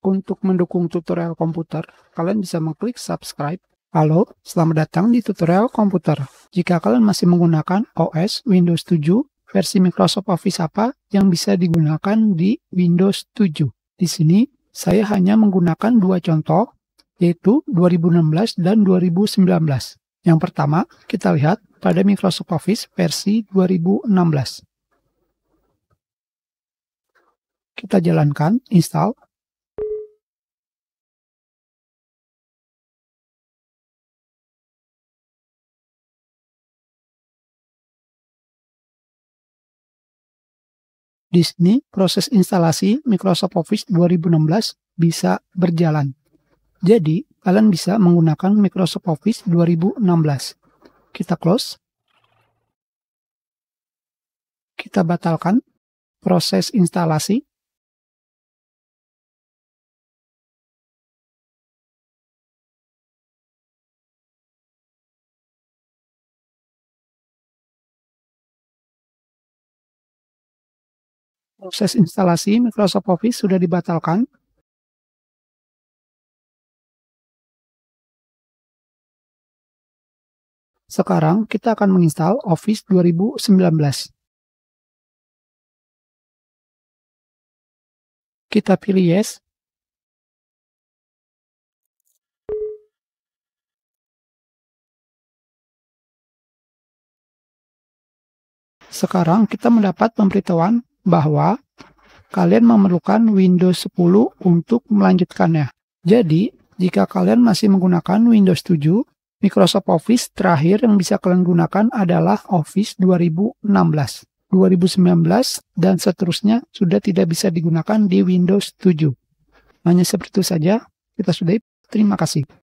Untuk mendukung tutorial komputer, kalian bisa mengklik subscribe. Halo, selamat datang di tutorial komputer. Jika kalian masih menggunakan OS Windows 7, versi Microsoft Office apa yang bisa digunakan di Windows 7? Di sini, saya hanya menggunakan dua contoh, yaitu 2016 dan 2019. Yang pertama, kita lihat pada Microsoft Office versi 2016. Kita jalankan, install. Di sini, proses instalasi Microsoft Office 2016 bisa berjalan. Jadi, kalian bisa menggunakan Microsoft Office 2016. Kita close. Kita batalkan proses instalasi. Proses instalasi Microsoft Office sudah dibatalkan. Sekarang kita akan menginstal Office 2019. Kita pilih yes. Sekarang kita mendapat pemberitahuan bahwa kalian memerlukan Windows 10 untuk melanjutkannya. Jadi, jika kalian masih menggunakan Windows 7, Microsoft Office terakhir yang bisa kalian gunakan adalah Office 2016. 2019 dan seterusnya sudah tidak bisa digunakan di Windows 7. Hanya seperti itu saja, kita sudahi. Terima kasih.